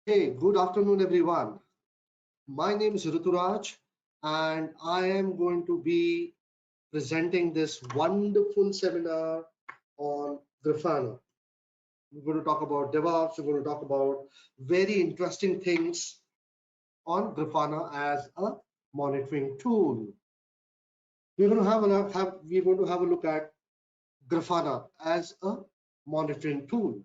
Hey, good afternoon, everyone. My name is Ruturaj, and I am going to be presenting this wonderful seminar on Grafana. We're going to talk about DevOps. We're going to talk about very interesting things on Grafana as a monitoring tool. We're going to have a look at Grafana as a monitoring tool.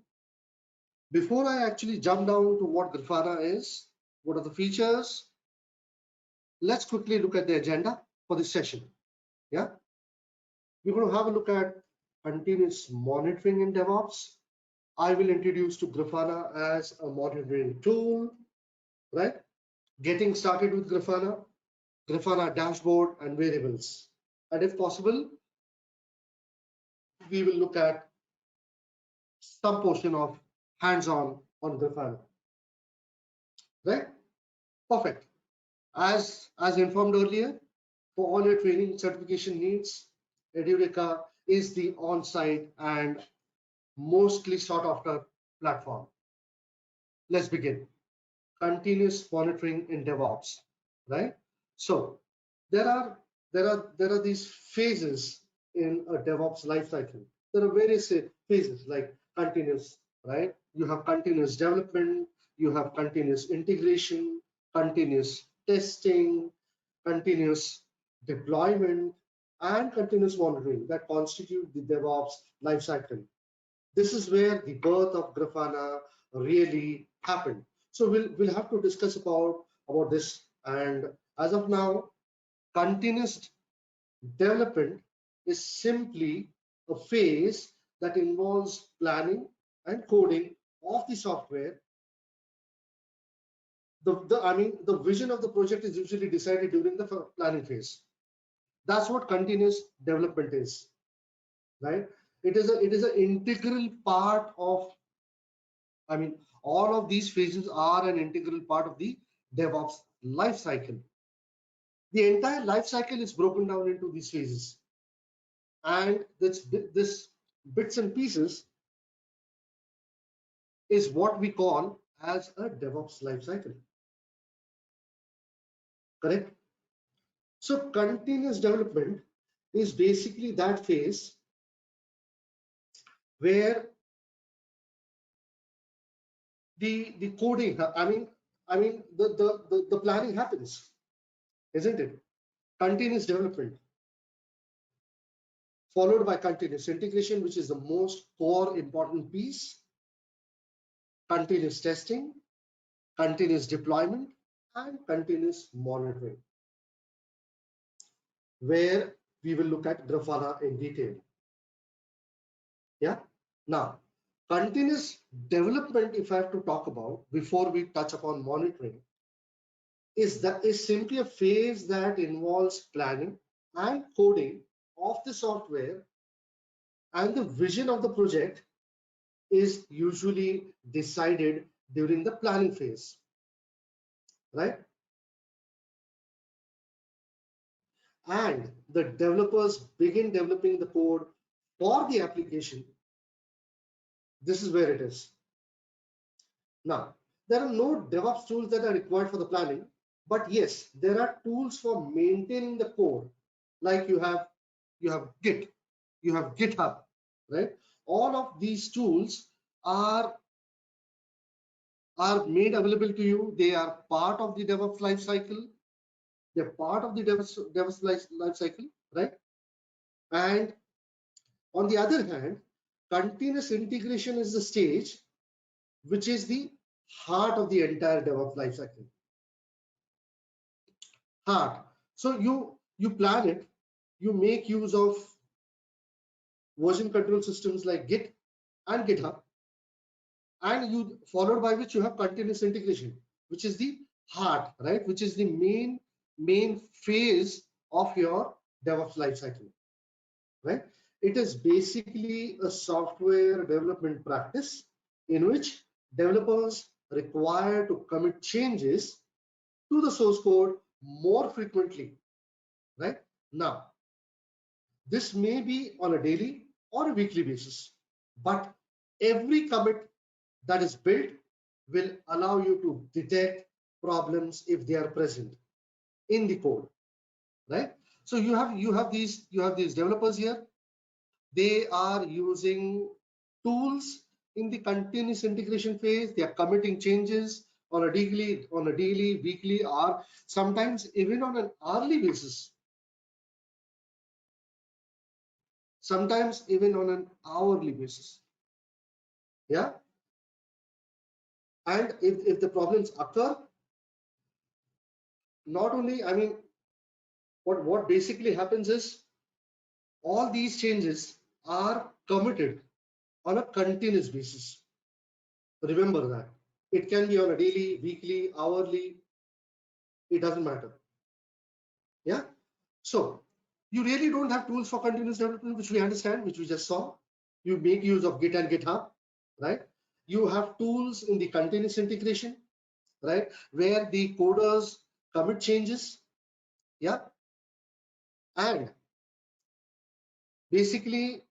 Before I actually jump down to what Grafana is, what are the features, let's quickly look at the agenda for this session. Yeah, we're going to have a look at continuous monitoring in DevOps. I will introduce to Grafana as a monitoring tool, right? Getting started with Grafana, Grafana dashboard and variables. And if possible, we will look at some portion of hands-on on Grafana, right? Perfect. As informed earlier, for all your training certification needs, Edureka is the on-site and mostly sought after platform. Let's begin. Continuous monitoring in DevOps, right? So there are these phases in a DevOps lifecycle. There are various phases like continuous, right? You have continuous development, you have continuous integration, continuous testing, continuous deployment, and continuous monitoring that constitute the DevOps lifecycle. This is where the birth of Grafana really happened. So we'll have to discuss about this. And as of now, continuous development is simply a phase that involves planning and coding of the software. The vision of the project is usually decided during the planning phase. That's what continuous development is, right? It is an integral part of, I mean, all of these phases are an integral part of the DevOps life cycle. The entire life cycle is broken down into these phases, and this bits and pieces is what we call as a DevOps life cycle. Correct? So continuous development is basically that phase where the coding, the planning happens, isn't it? Continuous development followed by continuous integration, which is the most core important piece, continuous testing, continuous deployment, and continuous monitoring, where we will look at Grafana in detail. Yeah. Now, continuous development, if I have to talk about before we touch upon monitoring, is simply a phase that involves planning and coding of the software, and the vision of the project is usually decided during the planning phase, right? And the developers begin developing the code for the application. This is where it is. Now, there are no DevOps tools that are required for the planning, but yes, there are tools for maintaining the code. Like you have Git, you have GitHub, right? All of these tools are made available to you. They are part of the DevOps life cycle. They're part of the DevOps life cycle, right? And on the other hand, continuous integration is the stage which is the heart of the entire DevOps lifecycle. Heart. So you plan it, you make use of version control systems like Git and GitHub, and you followed by which you have continuous integration, which is the heart, right? Which is the main phase of your DevOps lifecycle, right? It is basically a software development practice in which developers require to commit changes to the source code more frequently, right? Now, this may be on a daily or a weekly basis, but every commit that is built will allow you to detect problems if they are present in the code, right? So you have these developers here. They are using tools in the continuous integration phase. They are committing changes on a daily, weekly, or sometimes even on an hourly basis. Sometimes even on an hourly basis. Yeah. And if the problems occur, not only, I mean, what basically happens is all these changes are committed on a continuous basis. Remember that. It can be on a daily, weekly, hourly, it doesn't matter. Yeah. So you really don't have tools for continuous development, which we understand, which we just saw. You make use of Git and GitHub, right? You have tools in the continuous integration, right? Where the coders commit changes. Yeah. And basically,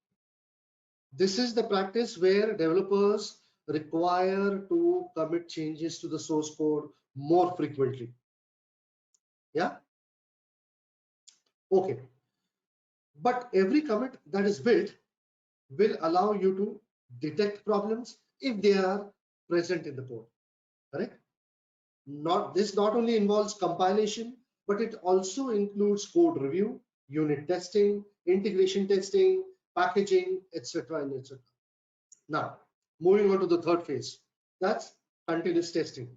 this is the practice where developers require to commit changes to the source code more frequently. Yeah. Okay. But every commit that is built will allow you to detect problems if they are present in the code. Correct? This not only involves compilation, but it also includes code review, unit testing, integration testing, packaging, etc. and etc. Now, moving on to the third phase, that's continuous testing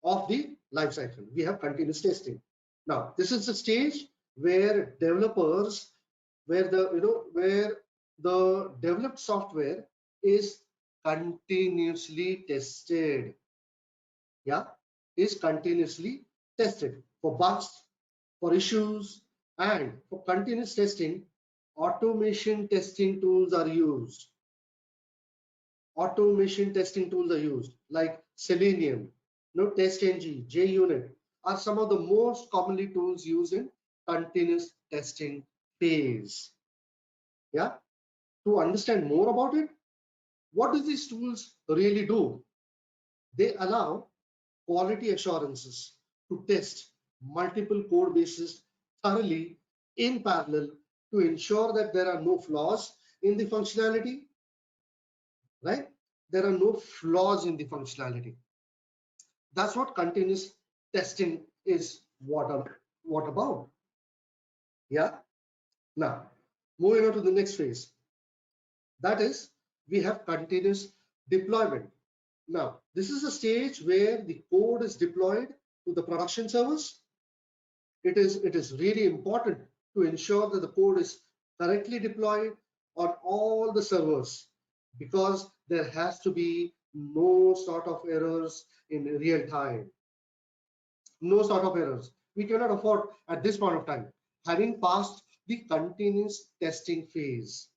of the life cycle. We have continuous testing. Now, this is the stage where developers, where the developed software is continuously tested. Yeah, is continuously tested for bugs, for issues, and for continuous testing. Automation testing tools are used. Automation testing tools are used like Selenium, TestNG, JUnit are some of the most commonly tools used in continuous testing phase. Yeah. To understand more about it, what do these tools really do? They allow quality assurances to test multiple code bases thoroughly in parallel to ensure that there are no flaws in the functionality, right? There are no flaws in the functionality. That's what continuous testing is what about. Yeah. Now, moving on to the next phase. That is, we have continuous deployment. Now, this is a stage where the code is deployed to the production servers. It is really important to ensure that the code is correctly deployed on all the servers, because there has to be no sort of errors in real time. No sort of errors. We cannot afford at this point of time, having passed the continuous testing phase,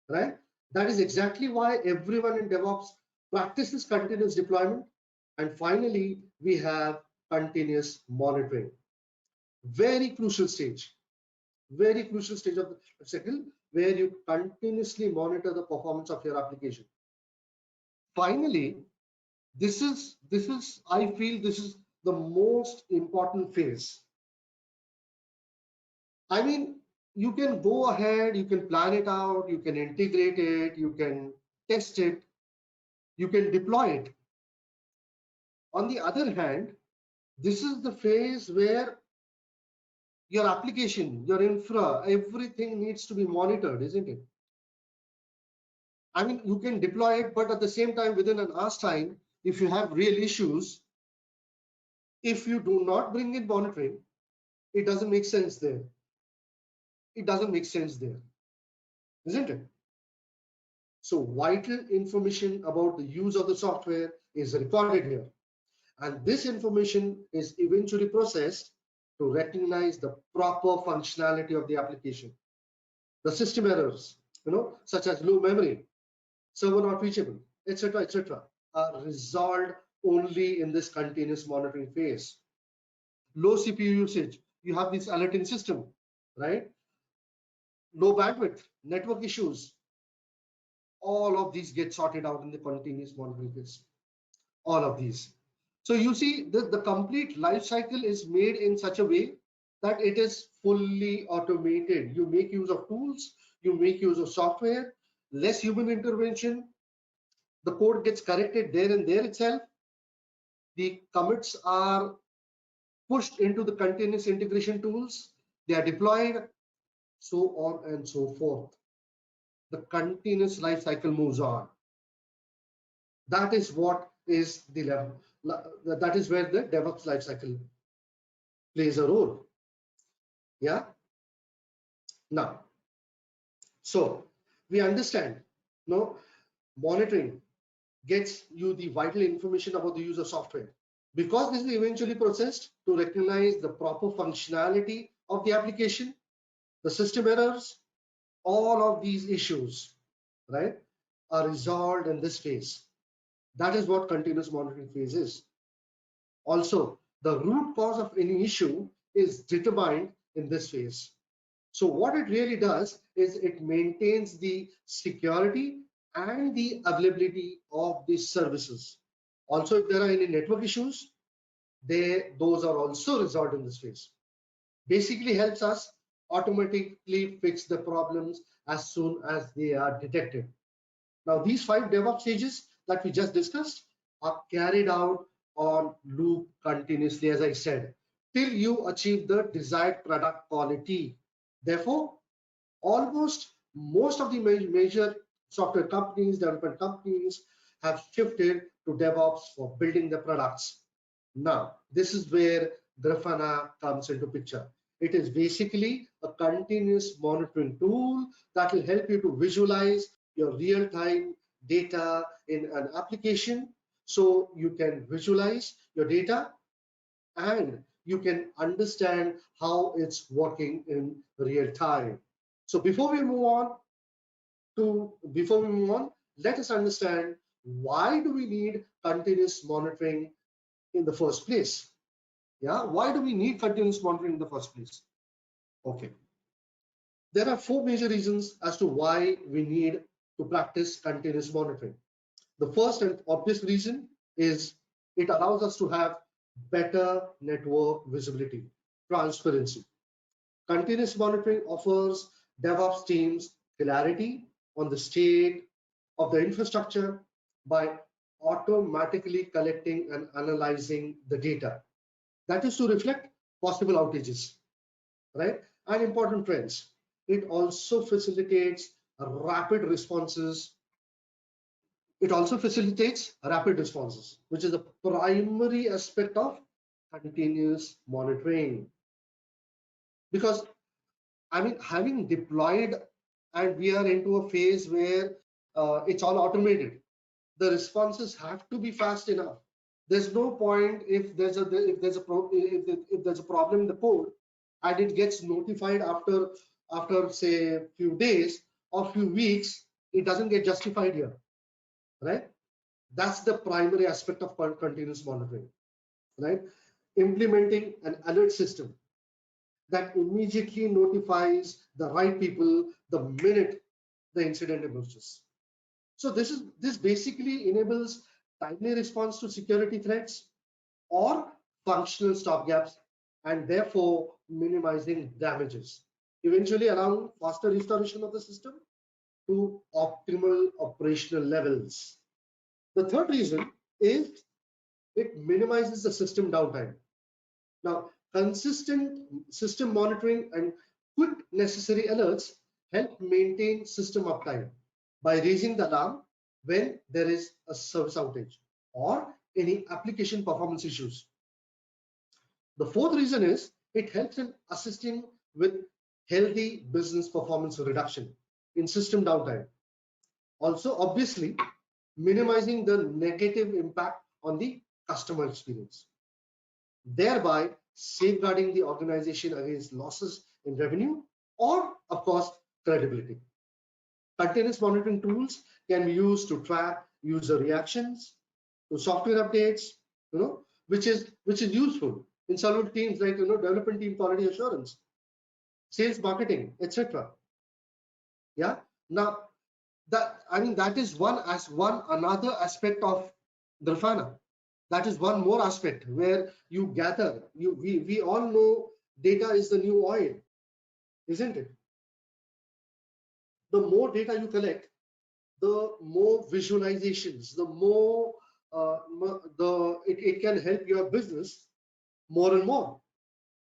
right? That is exactly why everyone in DevOps practices continuous deployment. And finally, we have continuous monitoring. Very crucial stage of the cycle, where you continuously monitor the performance of your application. Finally, this is I feel this is the most important phase. I mean, you can go ahead, you can plan it out, you can integrate it, you can test it, you can deploy it. On the other hand, this is the phase where your application, your infra, everything needs to be monitored, isn't it? I mean, you can deploy it, but at the same time, within an hour's time, if you have real issues, if you do not bring in monitoring, it doesn't make sense there. It doesn't make sense there, isn't it? So vital information about the use of the software is recorded here. And this information is eventually processed to recognize the proper functionality of the application. The system errors, such as low memory, server not reachable, etc., are resolved only in this continuous monitoring phase. Low CPU usage, you have this alerting system, right? Low bandwidth, network issues, all of these get sorted out in the continuous monitoring phase. all of these. So you see the complete life cycle is made in such a way that it is fully automated. You make use of tools, you make use of software, less human intervention. The code gets corrected there and there itself. The commits are pushed into the continuous integration tools. They are deployed, so on and so forth. The continuous life cycle moves on. That is what is the level. That is where the DevOps life cycle plays a role. Yeah. Now, so we understand. No, monitoring gets you the vital information about the user software. Because this is eventually processed to recognize the proper functionality of the application, the system errors, all of these issues, right, are resolved in this phase. That is what continuous monitoring phase is. Also, the root cause of any issue is determined in this phase. So what it really does is it maintains the security and the availability of these services. Also, if there are any network issues, those are also resolved in this phase. Basically helps us automatically fix the problems as soon as they are detected. Now, these 5 DevOps stages that we just discussed are carried out on loop continuously, as I said, till you achieve the desired product quality. Therefore, almost most of the major software companies, development companies have shifted to DevOps for building the products. Now, this is where Grafana comes into picture. It is basically a continuous monitoring tool that will help you to visualize your real-time data in an application, so you can visualize your data and you can understand how it's working in real time. So before we move on, let us understand, why do we need continuous monitoring in the first place? Yeah, why do we need continuous monitoring in the first place? Okay, there are 4 major reasons as to why we need to practice continuous monitoring. The first and obvious reason is it allows us to have better network visibility, transparency. Continuous monitoring offers DevOps teams clarity on the state of the infrastructure by automatically collecting and analyzing the data. That is to reflect possible outages, right? And important trends. It also facilitates rapid responses. It also facilitates rapid responses, which is a primary aspect of continuous monitoring. Because I mean, having deployed and we are into a phase where it's all automated, the responses have to be fast enough. There's no point if there's a problem in the code and it gets notified after say a few days or few weeks, it doesn't get justified here, right? That's the primary aspect of continuous monitoring, right? Implementing an alert system that immediately notifies the right people the minute the incident emerges. So this basically enables timely response to security threats or functional stopgaps, and therefore minimizing damages, eventually allowing faster restoration of the system to optimal operational levels. The third reason is it minimizes the system downtime. Now, consistent system monitoring and quick necessary alerts help maintain system uptime by raising the alarm when there is a service outage or any application performance issues. The fourth reason is it helps in assisting with healthy business performance reduction in system downtime. Also, obviously, minimizing the negative impact on the customer experience, thereby safeguarding the organization against losses in revenue or, of course, credibility. Continuous monitoring tools can be used to track user reactions to software updates, which is useful in several teams like development team quality assurance, sales, marketing, etc. Yeah. Now that is one another aspect of Grafana. That is one more aspect where you gather. We all know data is the new oil, isn't it? The more data you collect, the more visualizations, the more it can help your business more and more.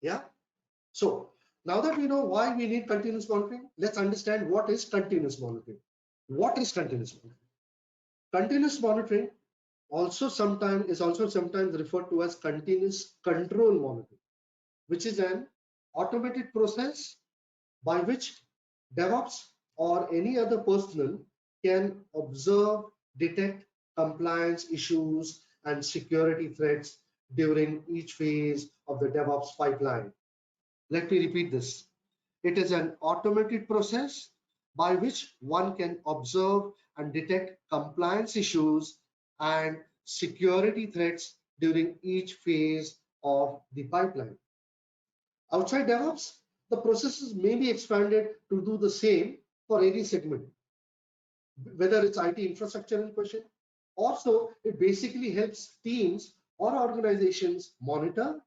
Yeah. So now that we know why we need continuous monitoring, let's understand what is continuous monitoring. What is continuous monitoring? Continuous monitoring is also sometimes referred to as continuous control monitoring, which is an automated process by which DevOps or any other personnel can observe, detect compliance issues and security threats during each phase of the DevOps pipeline. Let me repeat this. It is an automated process by which one can observe and detect compliance issues and security threats during each phase of the pipeline. Outside DevOps, the processes may be expanded to do the same for any segment, whether it's IT infrastructure in question. Also, it basically helps teams or organizations monitor,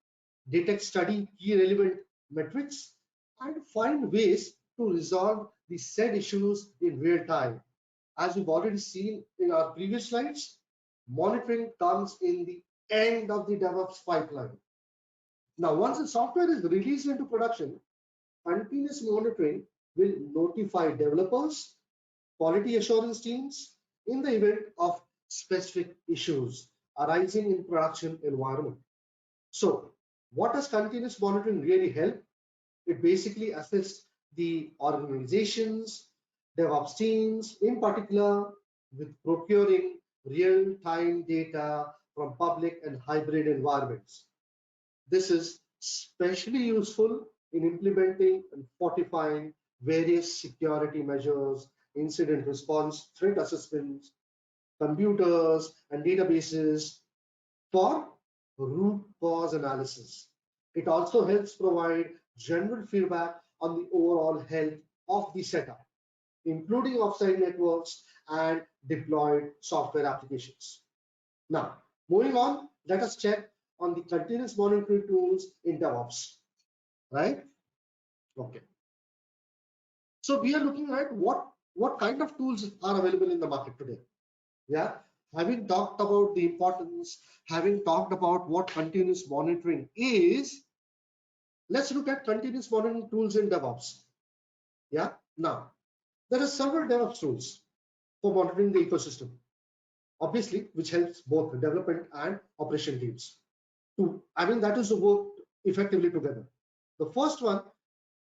detect, study key relevant metrics, and find ways to resolve the said issues in real time. As we've already seen in our previous slides, monitoring comes in the end of the DevOps pipeline. Now, once the software is released into production, continuous monitoring will notify developers, quality assurance teams in the event of specific issues arising in production environment. So, what does continuous monitoring really help? It basically assists the organizations, DevOps teams in particular, with procuring real-time data from public and hybrid environments. This is especially useful in implementing and fortifying various security measures, incident response, threat assessments, computers, and databases for root cause analysis. It also helps provide general feedback on the overall health of the setup, including offsite networks and deployed software applications. Now, moving on, let us check on the continuous monitoring tools in DevOps, right? Okay. So we are looking at what kind of tools are available in the market today. Yeah. Having talked about the importance, having talked about what continuous monitoring is, let's look at continuous monitoring tools in DevOps. Yeah. Now, there are several DevOps tools for monitoring the ecosystem, obviously, which helps both the development and operation teams that is to work effectively together. The first one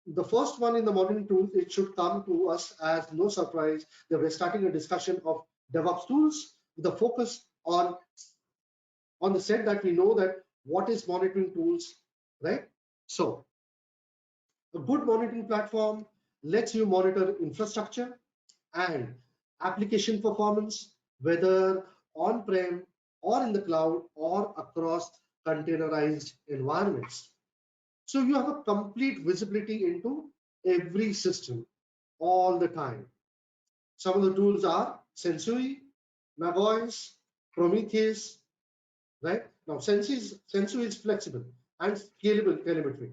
in the monitoring tools, it should come to us as no surprise that we're starting a discussion of DevOps tools with a focus on the set that we know that what is monitoring tools, right? So a good monitoring platform lets you monitor infrastructure and application performance, whether on-prem or in the cloud or across containerized environments. So you have a complete visibility into every system all the time. Some of the tools are Sensui, Nagoys, Prometheus, right? Now Sensui is flexible and scalable telemetry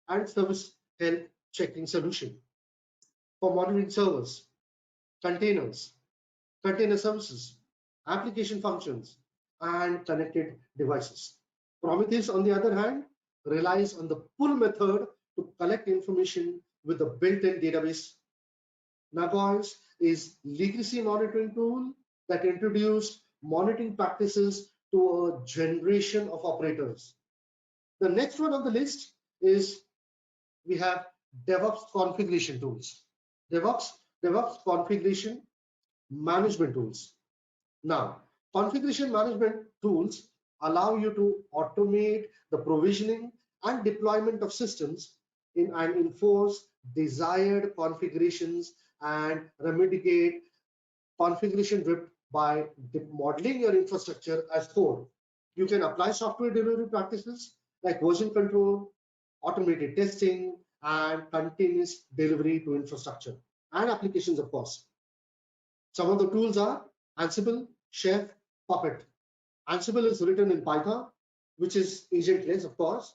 and service health checking solution for monitoring servers, containers, container services, application functions, and connected devices. Prometheus, on the other hand, relies on the pull method to collect information with the built-in database. Nagoys is legacy monitoring tool that introduced monitoring practices to a generation of operators. The next one on the list is we have DevOps configuration tools. DevOps configuration management tools. Now, configuration management tools allow you to automate the provisioning and deployment of systems and enforce desired configurations and remediate configuration drift by modeling your infrastructure as code. You can apply software delivery practices like version control, automated testing, and continuous delivery to infrastructure and applications, of course. Some of the tools are Ansible, Chef, Puppet. Ansible is written in Python, which is agentless, of course,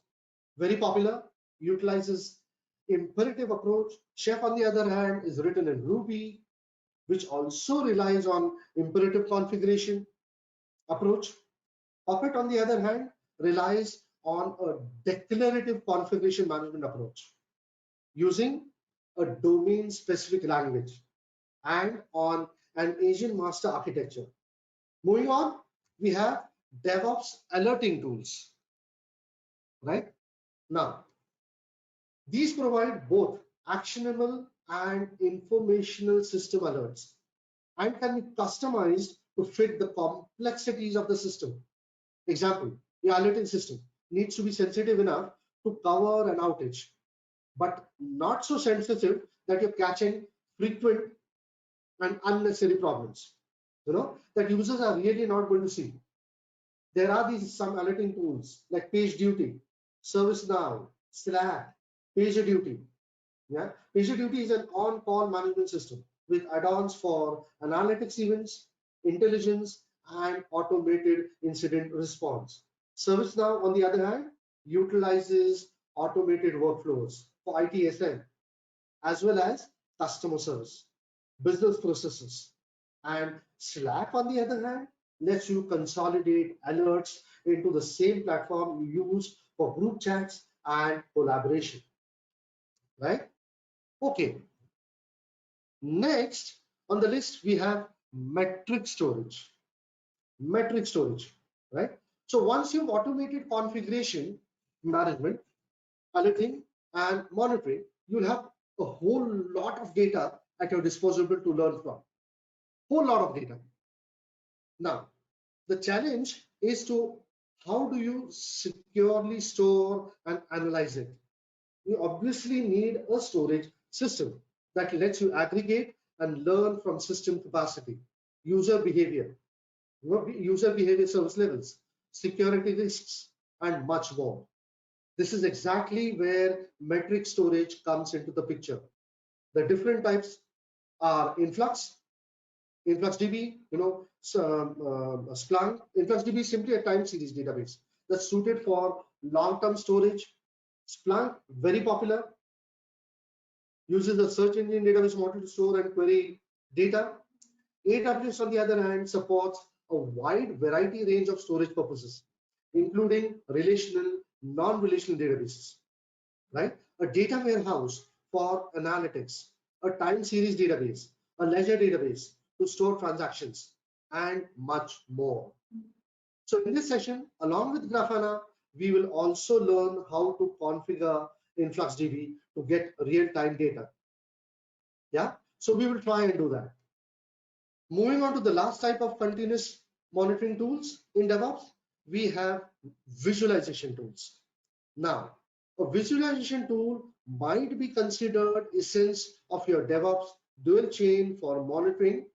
very popular, utilizes imperative approach. Chef, on the other hand, is written in Ruby, which also relies on imperative configuration approach. Puppet, on the other hand, relies on a declarative configuration management approach using a domain-specific language and on an agent master architecture. Moving on, we have DevOps alerting tools, right? Now, these provide both actionable and informational system alerts and can be customized to fit the complexities of the system. Example, your alerting system needs to be sensitive enough to cover an outage, but not so sensitive that you're catching frequent and unnecessary problems, that users are really not going to see. There are some alerting tools like PagerDuty, ServiceNow, Slack, PagerDuty. Yeah, PagerDuty is an on-call management system with add-ons for analytics events, intelligence, and automated incident response. ServiceNow, on the other hand, utilizes automated workflows for ITSM as well as customer service, business processes. And Slack, on the other hand, lets you consolidate alerts into the same platform you use for group chats and collaboration, right? Okay, next on the list we have metric storage. Metric storage, right? So once you've automated configuration management, alerting, and monitoring, you'll have a whole lot of data at your disposal to learn from. Whole lot of data. Now, the challenge is to how do you securely store and analyze it? You obviously need a storage system that lets you aggregate and learn from system capacity, user behavior, service levels, security risks, and much more. This is exactly where metric storage comes into the picture. The different types are InfluxDB, Splunk. InfluxDB is simply a time series database that's suited for long-term storage. Splunk, very popular, uses a search engine database model to store and query data. AWS, on the other hand, supports a wide variety range of storage purposes, including relational, non-relational databases, right? A data warehouse for analytics, a time series database, a ledger database to store transactions, and much more. So in this session, along with Grafana, we will also learn how to configure InfluxDB to get real-time data. Yeah, so we will try and do that. Moving on to the last type of continuous monitoring tools in DevOps, we have visualization tools. Now, a visualization tool might be considered essence of your DevOps dual chain for monitoring.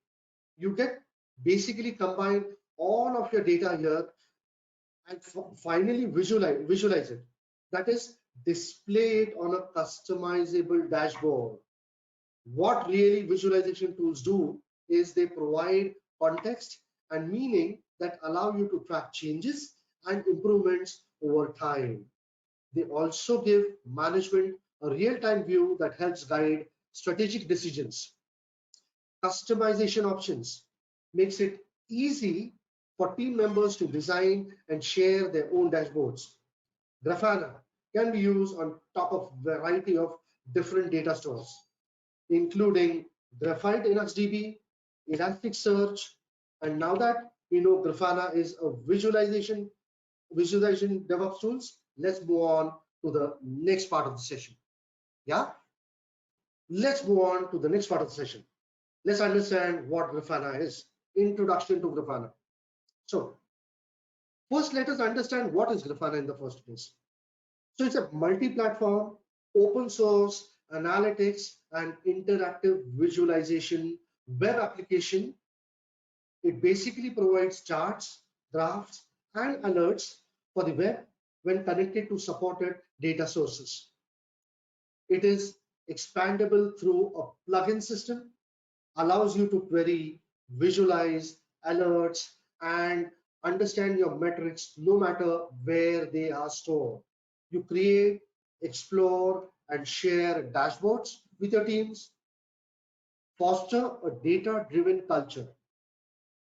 You get basically combine all of your data here and finally visualize it. That is, display it on a customizable dashboard. What really visualization tools do is they provide context and meaning that allow you to track changes and improvements over time. They also give management a real-time view that helps guide strategic decisions. Customization options makes it easy for team members to design and share their own dashboards. Grafana can be used on top of a variety of different data stores, including Graphite InfluxDB, Elasticsearch, and now that we know Grafana is a visualization DevOps tools, let's move on to the next part of the session. Yeah, let's move on to the next part of the session. Let's understand what Grafana is. Introduction to Grafana. So first, let us understand what is Grafana in the first place. So it's a multi-platform, open source, analytics, and interactive visualization web application. It basically provides charts, graphs, and alerts for the web when connected to supported data sources. It is expandable through a plugin system, allows you to query, visualize, alerts, and understand your metrics no matter where they are stored. You create, explore, and share dashboards with your teams. Foster a data-driven culture.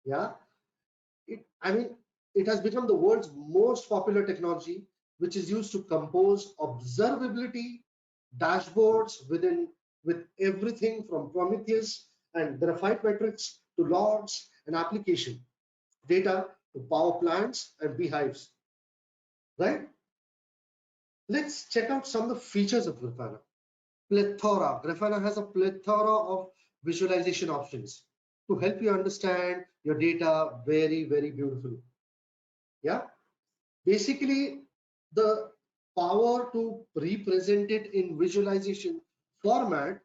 Yeah, it has become the world's most popular technology, which is used to compose observability dashboards with everything from Prometheus and graphite metrics to logs and application data to power plants and beehives. Right? Let's check out some of the features of Grafana. Plethora. Grafana has a plethora of visualization options to help you understand your data very, very beautifully. Yeah. Basically, the power to represent it in visualization format,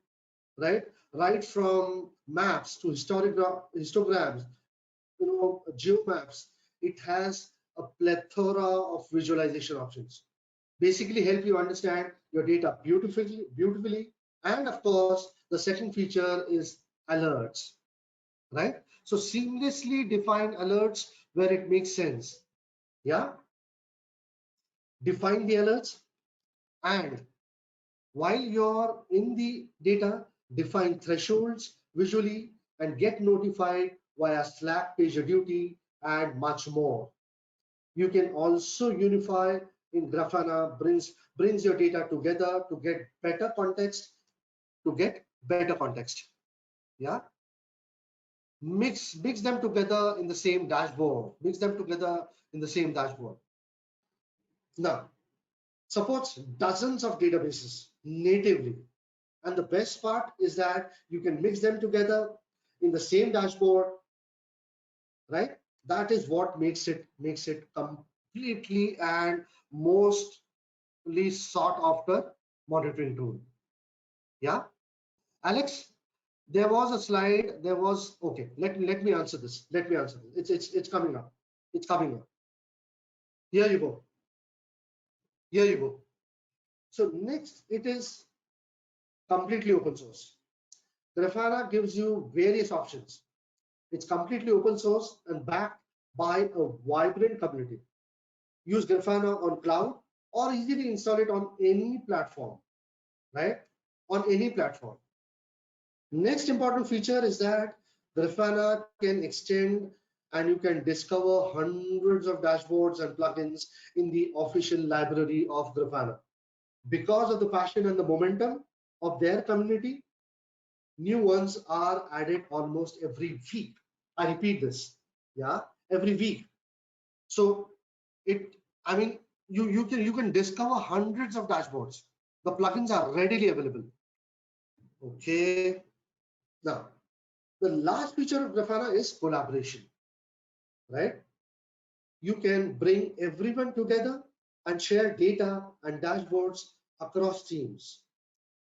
right from maps to histograms, geomaps. It has a plethora of visualization options. Basically help you understand your data beautifully. And of course, the second feature is alerts, right? So seamlessly define alerts where it makes sense. Yeah, define the alerts, and while you're in the data, define thresholds visually and get notified via Slack PagerDuty and much more. You can also unify in Grafana, brings your data together to get better context, Yeah, mix them together in the same dashboard. Mix them together in the same dashboard. Now, supports dozens of databases natively. And the best part is that you can mix them together in the same dashboard, right? That is what makes it completely and mostly sought after monitoring tool. Yeah, Alex, there was a slide. There was okay. Let me answer this. Let me answer this. It's coming up. It's coming up. Here you go. Here you go. So next, it is completely open source. Grafana gives you various options. It's completely open source and backed by a vibrant community. Use Grafana on cloud or easily install it on any platform, right? On any platform. Next important feature is that Grafana can extend and you can discover hundreds of dashboards and plugins in the official library of Grafana. Because of the passion and the momentum of their community, new ones are added almost every week. I repeat this, yeah, every week. So you can discover hundreds of dashboards. The plugins are readily available. Okay. Now, the last feature of Grafana is collaboration, right? You can bring everyone together and share data and dashboards across teams.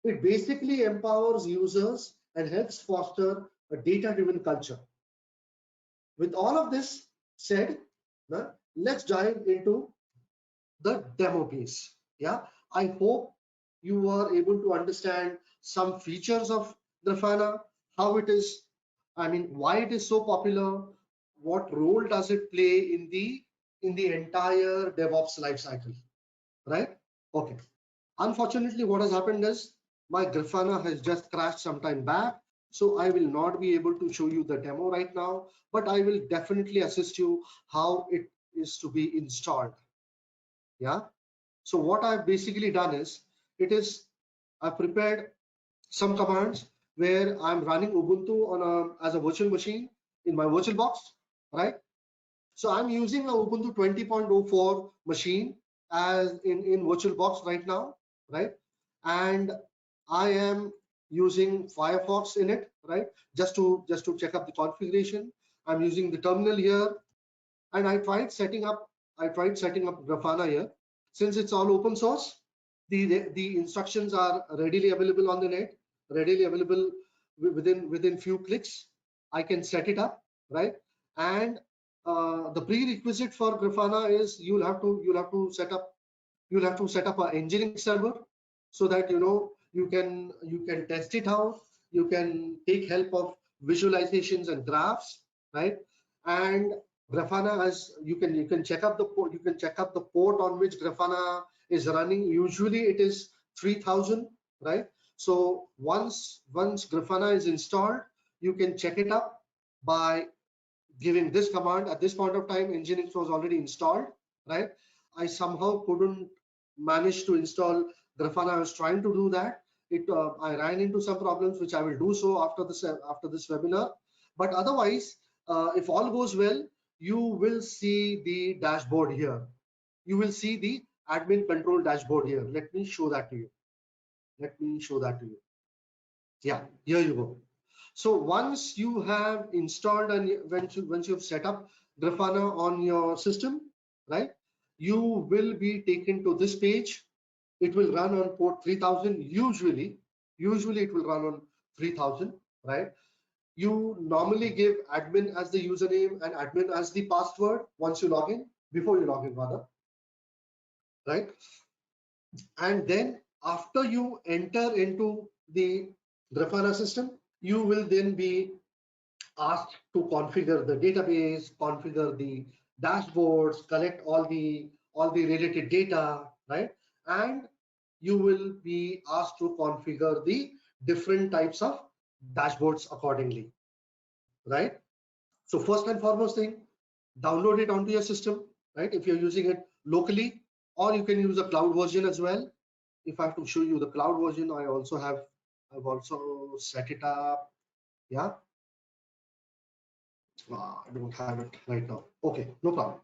It basically empowers users and helps foster a data-driven culture. With all of this said, let's dive into the demo piece. Yeah, I hope you were able to understand some features of Grafana, how it is, why it is so popular, what role does it play in the entire DevOps lifecycle, right? Okay. Unfortunately, what has happened is my Grafana has just crashed some time back, so I will not be able to show you the demo right now, but I will definitely assist you how it is to be installed. Yeah. So what I've basically done is, I've prepared some commands where I'm running Ubuntu as a virtual machine in my virtual box, right? So I'm using a Ubuntu 20.04 machine as in VirtualBox right now, right? And I am using Firefox in it, right? Just to check up the configuration. I'm using the terminal here, and I tried setting up Grafana here. Since it's all open source, the instructions are readily available on the net, readily available within few clicks. I can set it up, right? And the prerequisite for Grafana is you'll have to set up an engineering server so that you can test it out. You can take help of visualizations and graphs, right? And Grafana, as you can check up the port, you can check up the port on which Grafana is running. Usually it is 3000, right? So once Grafana is installed, you can check it up by giving this command. At this point of time, Nginx was already installed, right? I somehow couldn't manage to install Grafana. I was trying to do that. I ran into some problems, which I will do so after this webinar. But otherwise, if all goes well, you will see the dashboard here. You will see the admin control dashboard here. Let me show that to you. Let me show that to you. Yeah, here you go. So once you have installed and once you've set up Grafana on your system, right, you will be taken to this page. It will run on port 3000. Usually it will run on 3000, right? You normally give admin as the username and admin as the password once you log in, before you log in rather, right? And then after you enter into the Grafana system, you will then be asked to configure the database, configure the dashboards, collect all the related data, right? And you will be asked to configure the different types of dashboards accordingly, right? So first and foremost thing, download it onto your system, right? If you're using it locally, or you can use a cloud version as well. If I have to show you the cloud version, I've also set it up. Yeah, I don't have it right now. Okay, no problem.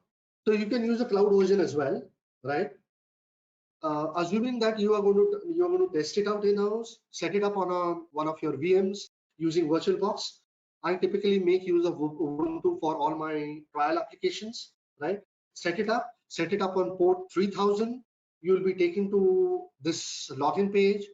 So you can use a cloud version as well, right? Assuming that you're going to test it out in-house, set it up on one of your VMs using VirtualBox. I typically make use of Ubuntu for all my trial applications, right? Set it up on port 3000. You'll be taken to this login page.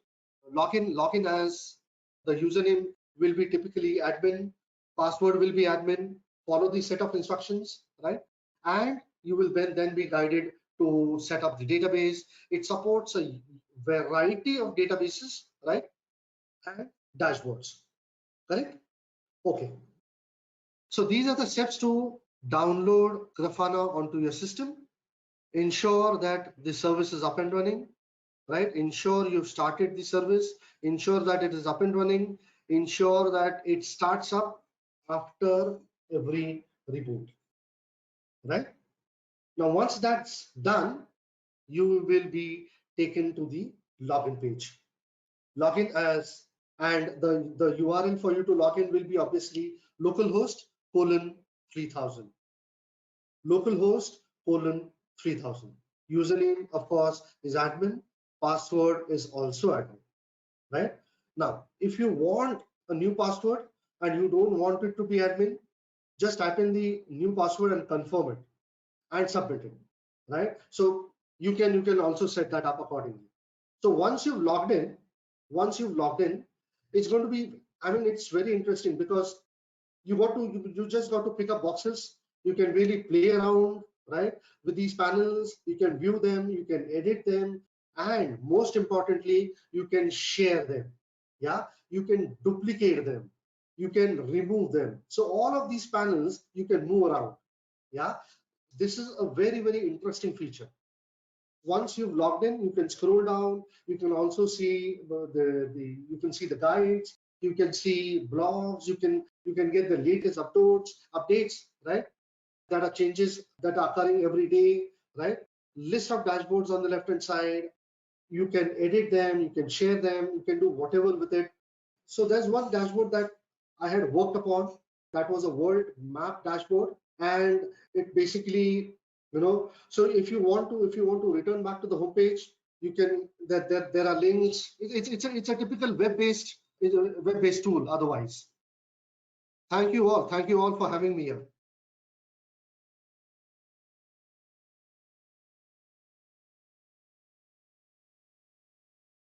Login as the username will be typically admin, password will be admin. Follow the set of instructions, right? And you will then be guided to set up the database. It supports a variety of databases, right? And dashboards, correct? Okay. So these are the steps to download Grafana onto your system. Ensure that the service is up and running, right? Ensure you've started the service. Ensure that it is up and running. Ensure that it starts up after every reboot, right? Now, once that's done, you will be taken to the login page. Login as, and the URL for you to log in will be obviously localhost:3000. Localhost:3000. Username, of course, is admin. Password is also admin, right? Now, if you want a new password and you don't want it to be admin, just type in the new password and confirm it and submit it, right? So you can also set that up accordingly. So once you've logged in, it's going to be, I mean, it's very interesting because you just got to pick up boxes. You can really play around, right, with these panels. You can view them, you can edit them, and most importantly, you can share them. Yeah, you can duplicate them, you can remove them. So all of these panels you can move around. Yeah, this is a very interesting feature. Once you've logged in, you can scroll down. You can also see you can see the guides. You can see blogs. You can get the latest updates, right? That are changes that are occurring every day, right? List of dashboards on the left hand side. You can edit them. You can share them. You can do whatever with it. So there's one dashboard that I had worked upon. That was a world map dashboard, and it basically, so if you want to return back to the home page, you can, there are links. It's a typical web-based tool otherwise. Thank you all for having me here.